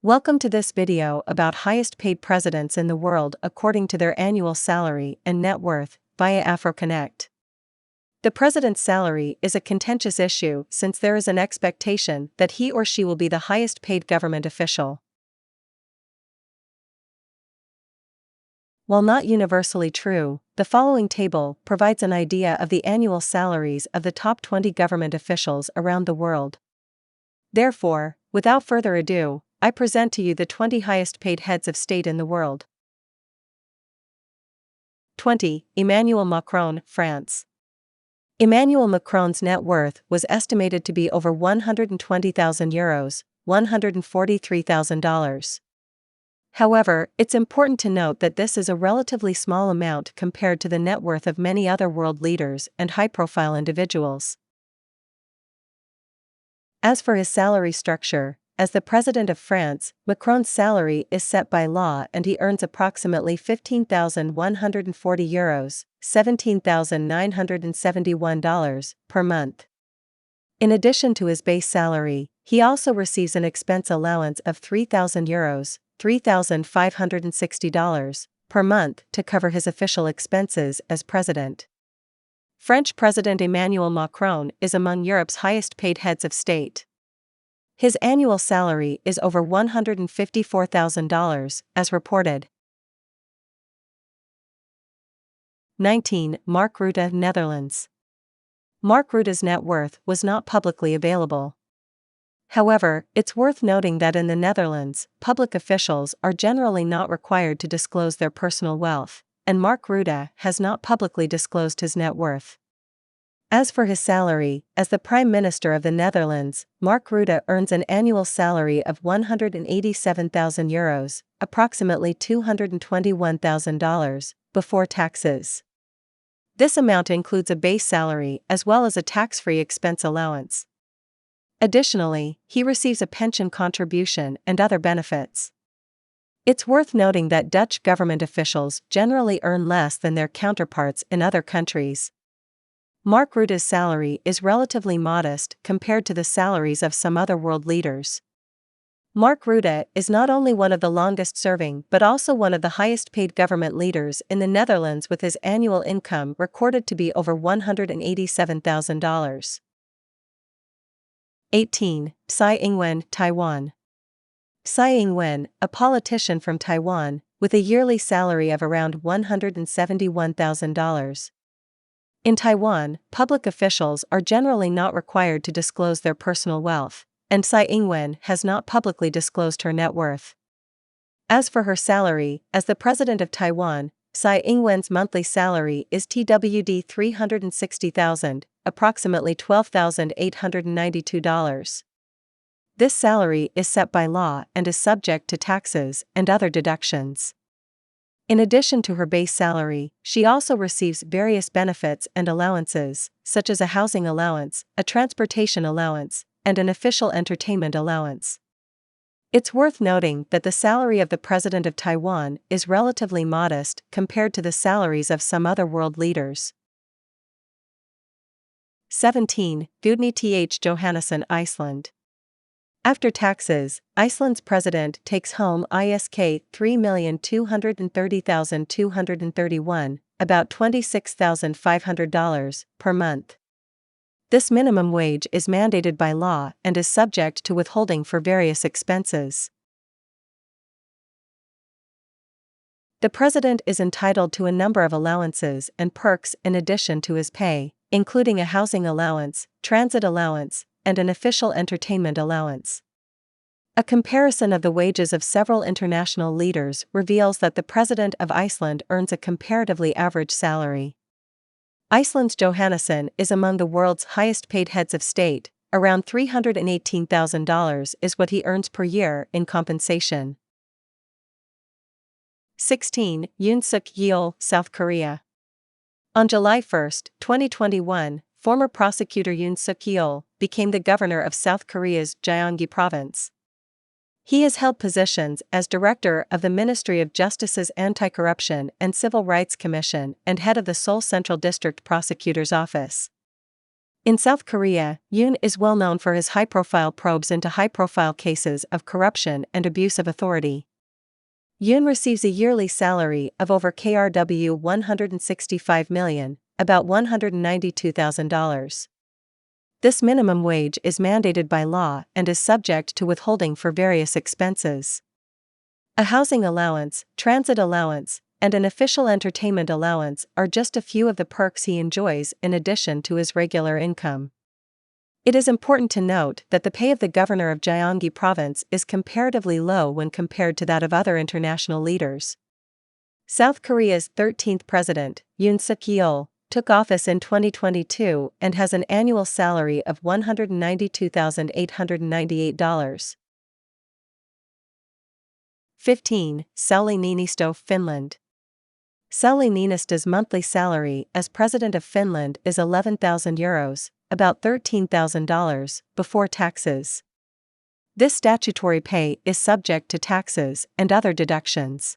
Welcome to this video about highest paid presidents in the world according to their annual salary and net worth via Afrokonnect. The president's salary is a contentious issue since there is an expectation that he or she will be the highest paid government official. While not universally true, the following table provides an idea of the annual salaries of the top 20 government officials around the world. Therefore, without further ado, I present to you the 20 highest paid heads of state in the world. 20. Emmanuel Macron, France. Emmanuel Macron's net worth was estimated to be over €120,000, $143,000. However, it's important to note that this is a relatively small amount compared to the net worth of many other world leaders and high-profile individuals. As for his salary structure, as the President of France, Macron's salary is set by law and he earns approximately €15,140, $17,971 per month. In addition to his base salary, he also receives an expense allowance of €3,000, $3,560 per month to cover his official expenses as president. French President Emmanuel Macron is among Europe's highest paid heads of state. His annual salary is over $154,000, as reported. 19. Mark Rutte, Netherlands. Mark Rutte's net worth was not publicly available. However, it's worth noting that in the Netherlands, public officials are generally not required to disclose their personal wealth, and Mark Rutte has not publicly disclosed his net worth. As for his salary, as the Prime Minister of the Netherlands, Mark Rutte earns an annual salary of €187,000, approximately $221,000, before taxes. This amount includes a base salary as well as a tax-free expense allowance. Additionally, he receives a pension contribution and other benefits. It's worth noting that Dutch government officials generally earn less than their counterparts in other countries. Mark Rutte's salary is relatively modest compared to the salaries of some other world leaders. Mark Rutte is not only one of the longest-serving but also one of the highest-paid government leaders in the Netherlands, with his annual income recorded to be over $187,000. 18. Tsai Ing-wen, Taiwan. Tsai Ing-wen, a politician from Taiwan, with a yearly salary of around $171,000. In Taiwan, public officials are generally not required to disclose their personal wealth, and Tsai Ing-wen has not publicly disclosed her net worth. As for her salary, as the President of Taiwan, Tsai Ing-wen's monthly salary is TWD $360,000, approximately $12,892. This salary is set by law and is subject to taxes and other deductions. In addition to her base salary, she also receives various benefits and allowances, such as a housing allowance, a transportation allowance, and an official entertainment allowance. It's worth noting that the salary of the President of Taiwan is relatively modest compared to the salaries of some other world leaders. 17. Gudni Th Johannesson, Iceland. After taxes, Iceland's president takes home ISK $3,230,231, about $26,500 per month. This minimum wage is mandated by law and is subject to withholding for various expenses. The president is entitled to a number of allowances and perks in addition to his pay, including a housing allowance, transit allowance, and an official entertainment allowance. A comparison of the wages of several international leaders reveals that the President of Iceland earns a comparatively average salary. Iceland's Johannesson is among the world's highest-paid heads of state. Around $318,000 is what he earns per year in compensation. 16. Yoon Suk-yeol, South Korea. On July 1, 2021, former prosecutor Yoon Suk-yeol became the governor of South Korea's Gyeonggi province. He has held positions as director of the Ministry of Justice's Anti-Corruption and Civil Rights Commission and head of the Seoul Central District Prosecutor's Office. In South Korea, Yoon is well known for his high-profile probes into high-profile cases of corruption and abuse of authority. Yoon receives a yearly salary of over KRW 165 million, about $192,000. This minimum wage is mandated by law and is subject to withholding for various expenses. A housing allowance, transit allowance, and an official entertainment allowance are just a few of the perks he enjoys in addition to his regular income. It is important to note that the pay of the governor of Gyeonggi Province is comparatively low when compared to that of other international leaders. South Korea's 13th president, Yoon Suk-yeol, took office in 2022 and has an annual salary of $192,898. 15. Sauli Niinisto, Finland. Sauli Niinisto's monthly salary as President of Finland is €11,000, about $13,000, before taxes. This statutory pay is subject to taxes and other deductions.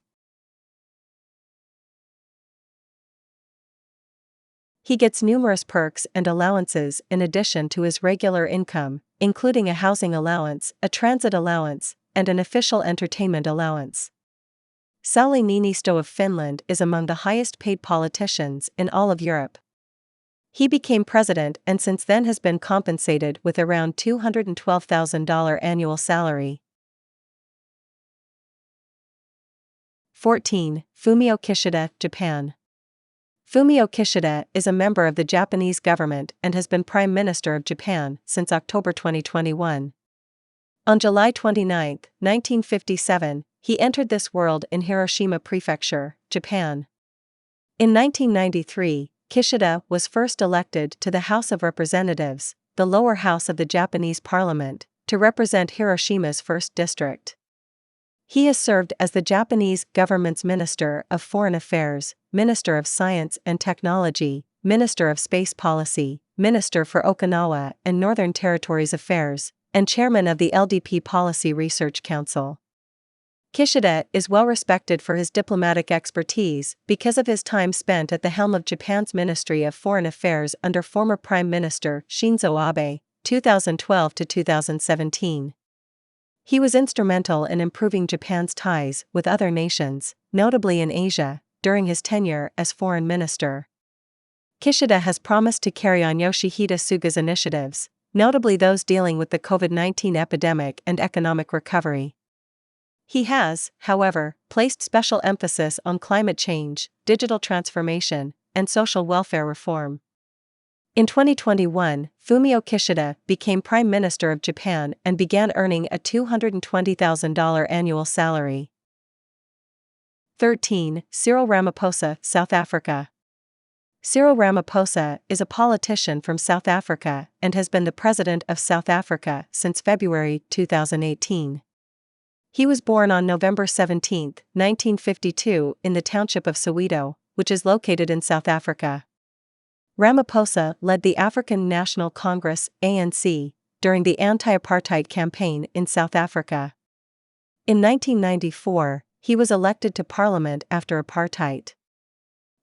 He gets numerous perks and allowances in addition to his regular income, including a housing allowance, a transit allowance, and an official entertainment allowance. Sauli Niinisto of Finland is among the highest-paid politicians in all of Europe. He became president and since then has been compensated with around $212,000 annual salary. 14. Fumio Kishida, Japan. Fumio Kishida is a member of the Japanese government and has been Prime Minister of Japan since October 2021. On July 29, 1957, he entered this world in Hiroshima Prefecture, Japan. In 1993, Kishida was first elected to the House of Representatives, the lower house of the Japanese parliament, to represent Hiroshima's 1st district. He has served as the Japanese government's Minister of Foreign Affairs, Minister of Science and Technology, Minister of Space Policy, Minister for Okinawa and Northern Territories Affairs, and Chairman of the LDP Policy Research Council. Kishida is well respected for his diplomatic expertise because of his time spent at the helm of Japan's Ministry of Foreign Affairs under former Prime Minister Shinzo Abe, 2012 to 2017. He was instrumental in improving Japan's ties with other nations, notably in Asia, during his tenure as foreign minister. Kishida has promised to carry on Yoshihide Suga's initiatives, notably those dealing with the COVID-19 epidemic and economic recovery. He has, however, placed special emphasis on climate change, digital transformation, and social welfare reform. In 2021, Fumio Kishida became Prime Minister of Japan and began earning a $220,000 annual salary. 13. Cyril Ramaphosa, South Africa. Cyril Ramaphosa is a politician from South Africa and has been the President of South Africa since February 2018. He was born on November 17, 1952, in the township of Soweto, which is located in South Africa. Ramaphosa led the African National Congress (ANC) during the anti-apartheid campaign in South Africa. In 1994, he was elected to parliament after apartheid.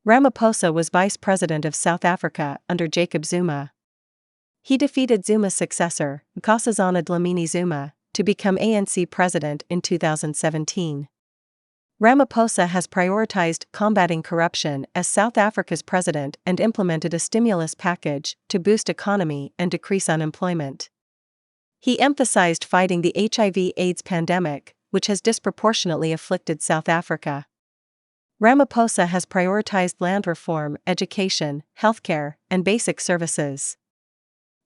Ramaphosa was vice president of South Africa under Jacob Zuma. He defeated Zuma's successor, Nkosazana Dlamini Zuma, to become ANC president in 2017. Ramaphosa has prioritized combating corruption as South Africa's president and implemented a stimulus package to boost economy and decrease unemployment. He emphasized fighting the HIV/AIDS pandemic, which has disproportionately afflicted South Africa. Ramaphosa has prioritized land reform, education, healthcare, and basic services.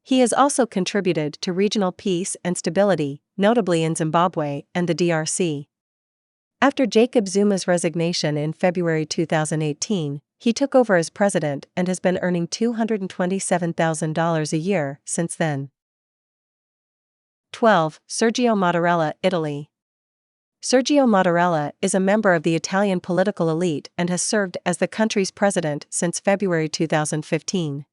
He has also contributed to regional peace and stability, notably in Zimbabwe and the DRC. After Jacob Zuma's resignation in February 2018, he took over as president and has been earning $227,000 a year since then. 12. Sergio Mattarella, Italy. Sergio Mattarella is a member of the Italian political elite and has served as the country's president since February 2015.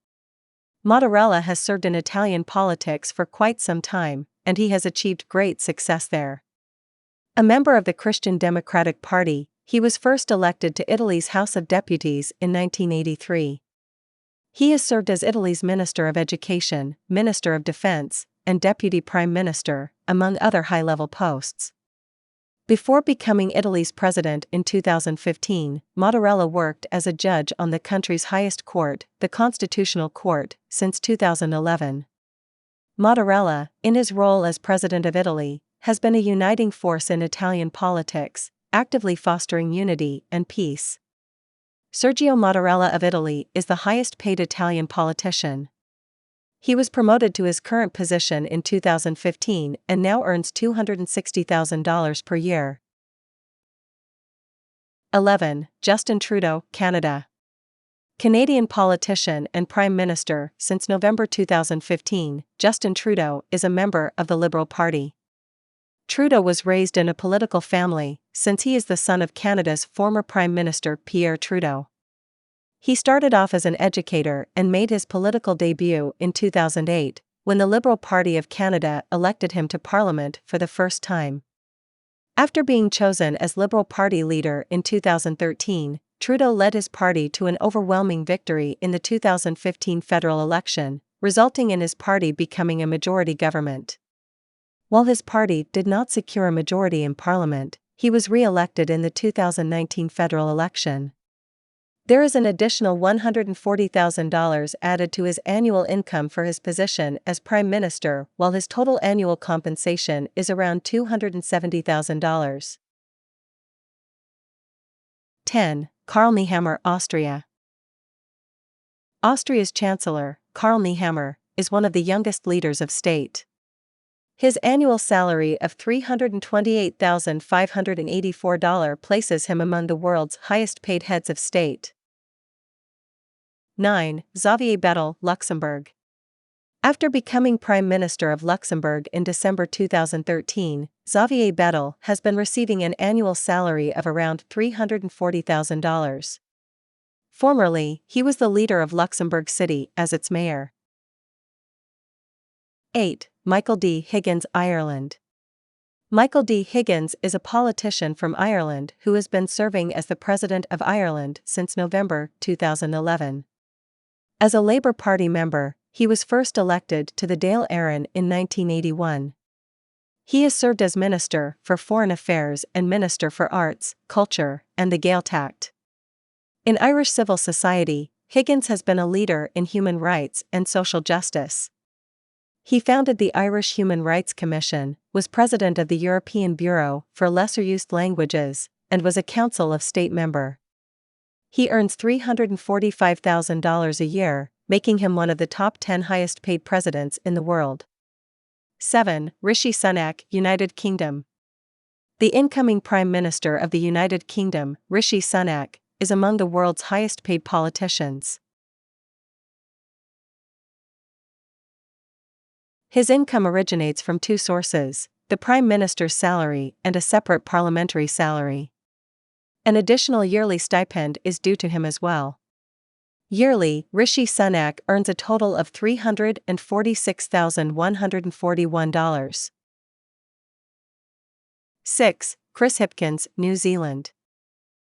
Mattarella has served in Italian politics for quite some time, and he has achieved great success there. A member of the Christian Democratic Party, he was first elected to Italy's House of Deputies in 1983. He has served as Italy's Minister of Education, Minister of Defense, and Deputy Prime Minister, among other high-level posts. Before becoming Italy's president in 2015, Mattarella worked as a judge on the country's highest court, the Constitutional Court, since 2011. Mattarella, in his role as President of Italy, has been a uniting force in Italian politics, actively fostering unity and peace. Sergio Mattarella of Italy is the highest-paid Italian politician. He was promoted to his current position in 2015 and now earns $260,000 per year. 11. Justin Trudeau, Canada. Canadian politician and Prime Minister since November 2015, Justin Trudeau is a member of the Liberal Party. Trudeau was raised in a political family, since he is the son of Canada's former Prime Minister Pierre Trudeau. He started off as an educator and made his political debut in 2008, when the Liberal Party of Canada elected him to Parliament for the first time. After being chosen as Liberal Party leader in 2013, Trudeau led his party to an overwhelming victory in the 2015 federal election, resulting in his party becoming a majority government. While his party did not secure a majority in Parliament, he was re-elected in the 2019 federal election. There is an additional $140,000 added to his annual income for his position as Prime Minister, while his total annual compensation is around $270,000. 10. Karl Nehammer, Austria. Austria's Chancellor, Karl Nehammer, is one of the youngest leaders of state. His annual salary of $328,584 places him among the world's highest-paid heads of state. 9. Xavier Bettel, Luxembourg. After becoming Prime Minister of Luxembourg in December 2013, Xavier Bettel has been receiving an annual salary of around $340,000. Formerly, he was the leader of Luxembourg City as its mayor. 8. Michael D. Higgins, Ireland. Michael D. Higgins is a politician from Ireland who has been serving as the President of Ireland since November 2011. As a Labour Party member, he was first elected to the Dáil Éireann in 1981. He has served as Minister for Foreign Affairs and Minister for Arts, Culture, and the Gaeltacht. In Irish civil society, Higgins has been a leader in human rights and social justice. He founded the Irish Human Rights Commission, was president of the European Bureau for Lesser-Used Languages, and was a Council of State member. He earns $345,000 a year, making him one of the top 10 highest-paid presidents in the world. 7. Rishi Sunak, United Kingdom. The incoming Prime Minister of the United Kingdom, Rishi Sunak, is among the world's highest-paid politicians. His income originates from two sources: the Prime Minister's salary and a separate parliamentary salary. An additional yearly stipend is due to him as well. Yearly, Rishi Sunak earns a total of $346,141. 6. Chris Hipkins, New Zealand.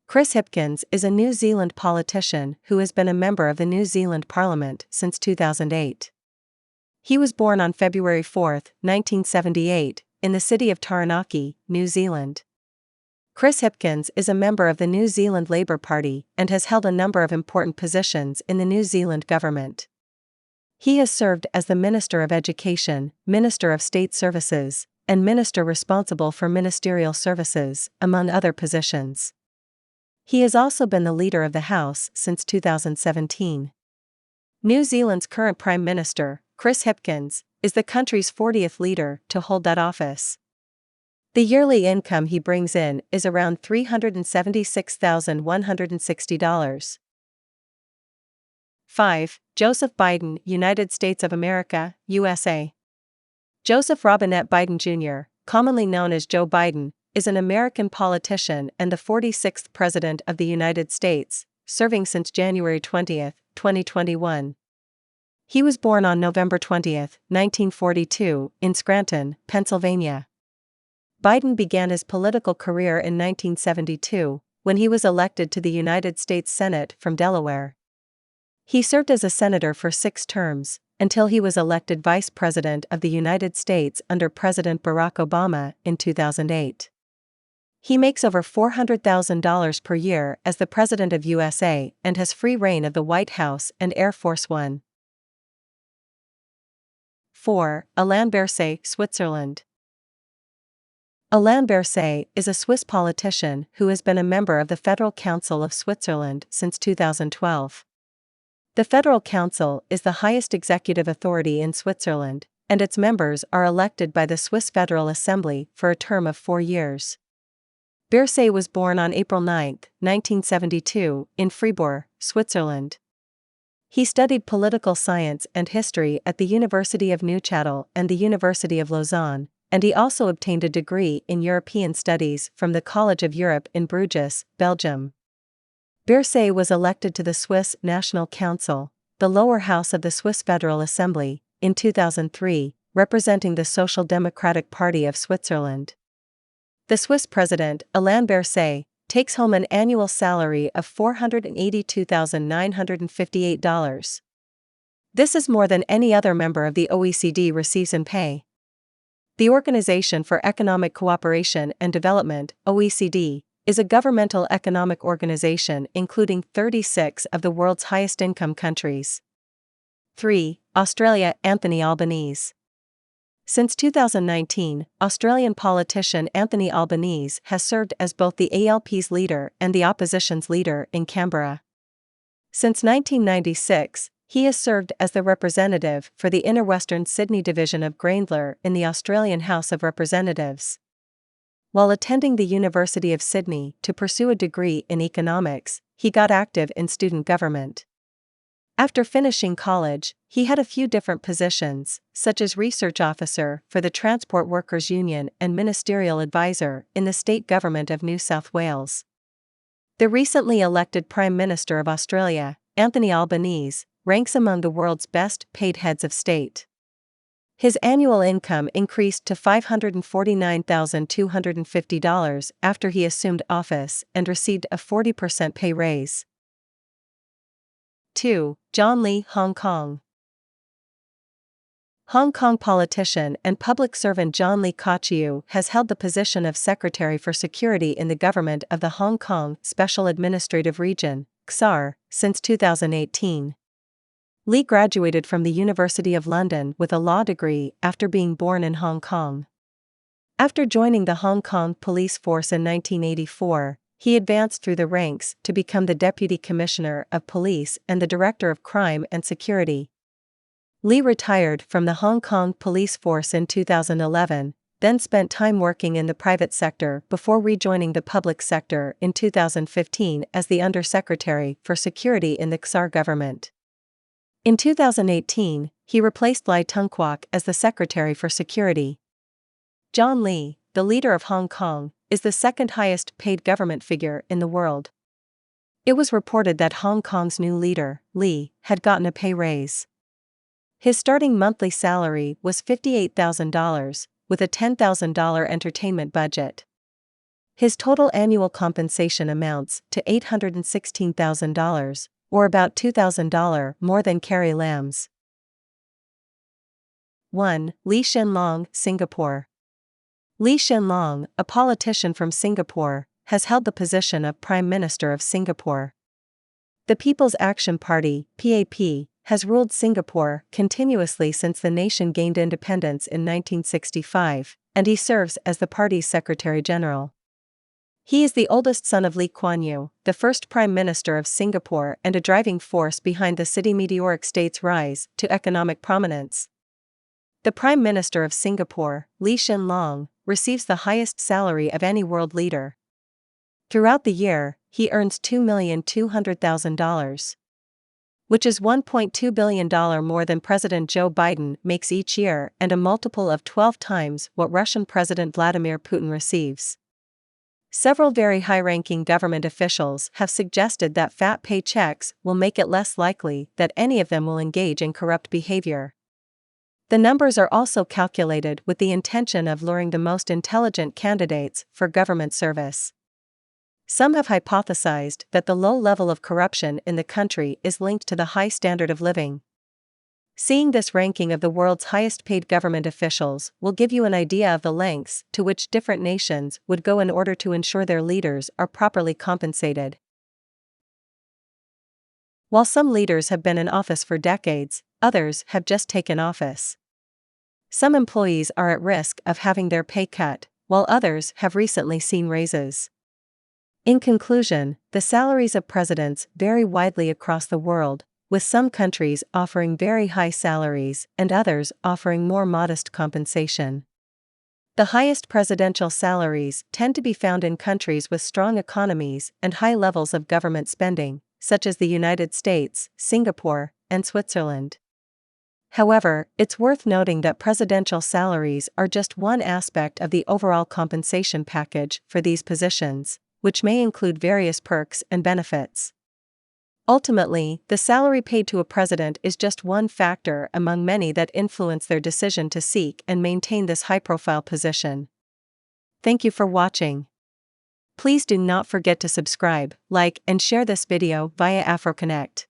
Chris Hipkins is a New Zealand politician who has been a member of the New Zealand Parliament since 2008. He was born on February 4, 1978, in the city of Taranaki, New Zealand. Chris Hipkins is a member of the New Zealand Labour Party and has held a number of important positions in the New Zealand government. He has served as the Minister of Education, Minister of State Services, and Minister responsible for ministerial services, among other positions. He has also been the Leader of the House since 2017. New Zealand's current Prime Minister, Chris Hipkins, is the country's 40th leader to hold that office. The yearly income he brings in is around $376,160. 5. Joseph Biden, United States of America, USA. Joseph Robinette Biden Jr., commonly known as Joe Biden, is an American politician and the 46th President of the United States, serving since January 20, 2021. He was born on November 20, 1942, in Scranton, Pennsylvania. Biden began his political career in 1972, when he was elected to the United States Senate from Delaware. He served as a senator for 6 terms, until he was elected Vice President of the United States under President Barack Obama in 2008. He makes over $400,000 per year as the President of USA and has free reign of the White House and Air Force One. 4. Alain Berset, Switzerland. Alain Berset is a Swiss politician who has been a member of the Federal Council of Switzerland since 2012. The Federal Council is the highest executive authority in Switzerland, and its members are elected by the Swiss Federal Assembly for a term of 4 years. Berset was born on April 9, 1972, in Fribourg, Switzerland. He studied political science and history at the University of Neuchâtel and the University of Lausanne, and he also obtained a degree in European Studies from the College of Europe in Bruges, Belgium. Berset was elected to the Swiss National Council, the lower house of the Swiss Federal Assembly, in 2003, representing the Social Democratic Party of Switzerland. The Swiss president, Alain Berset, takes home an annual salary of $482,958. This is more than any other member of the OECD receives in pay. The Organization for Economic Cooperation and Development, OECD, is a governmental economic organization including 36 of the world's highest income countries. 3. Australia, Anthony Albanese. Since 2019, Australian politician Anthony Albanese has served as both the ALP's leader and the opposition's leader in Canberra. Since 1996, he has served as the representative for the Inner Western Sydney division of Grayndler in the Australian House of Representatives. While attending the University of Sydney to pursue a degree in economics, he got active in student government. After finishing college, he had a few different positions, such as research officer for the Transport Workers Union and ministerial advisor in the state government of New South Wales. The recently elected Prime Minister of Australia, Anthony Albanese, ranks among the world's best paid heads of state. His annual income increased to $549,250 after he assumed office and received a 40% pay raise. 2. John Lee, Hong Kong. Hong Kong politician and public servant John Lee Kok-yew has held the position of Secretary for Security in the government of the Hong Kong Special Administrative Region, XAR, since 2018. Lee graduated from the University of London with a law degree after being born in Hong Kong. After joining the Hong Kong police force in 1984, he advanced through the ranks to become the Deputy Commissioner of Police and the Director of Crime and Security. Lee retired from the Hong Kong police force in 2011, then spent time working in the private sector before rejoining the public sector in 2015 as the Under-Secretary for Security in the XAR government. In 2018, he replaced Lai Tung-kwok as the Secretary for Security. John Lee, the leader of Hong Kong, is the second highest paid government figure in the world. It was reported that Hong Kong's new leader, Lee, had gotten a pay raise. His starting monthly salary was $58,000, with a $10,000 entertainment budget. His total annual compensation amounts to $816,000, or about $2,000 more than Carrie Lam's. 1. Lee Hsien Loong, Singapore. Lee Hsien Loong, a politician from Singapore, has held the position of Prime Minister of Singapore. The People's Action Party, PAP, has ruled Singapore continuously since the nation gained independence in 1965, and he serves as the party's Secretary General. He is the oldest son of Lee Kuan Yew, the first Prime Minister of Singapore and a driving force behind the city meteoric state's rise to economic prominence. The Prime Minister of Singapore, Lee Hsien Loong, receives the highest salary of any world leader. Throughout the year, he earns $2,200,000, which is $1.2 billion more than President Joe Biden makes each year and a multiple of 12 times what Russian President Vladimir Putin receives. Several very high-ranking government officials have suggested that fat paychecks will make it less likely that any of them will engage in corrupt behavior. The numbers are also calculated with the intention of luring the most intelligent candidates for government service. Some have hypothesized that the low level of corruption in the country is linked to the high standard of living. Seeing this ranking of the world's highest paid government officials will give you an idea of the lengths to which different nations would go in order to ensure their leaders are properly compensated. While some leaders have been in office for decades, others have just taken office. Some employees are at risk of having their pay cut, while others have recently seen raises. In conclusion, the salaries of presidents vary widely across the world, with some countries offering very high salaries and others offering more modest compensation. The highest presidential salaries tend to be found in countries with strong economies and high levels of government spending, such as the United States, Singapore, and Switzerland. However, it's worth noting that presidential salaries are just one aspect of the overall compensation package for these positions, which may include various perks and benefits. Ultimately, the salary paid to a president is just one factor among many that influence their decision to seek and maintain this high-profile position. Thank you for watching. Please do not forget to subscribe, like, and share this video via Afrokonnect.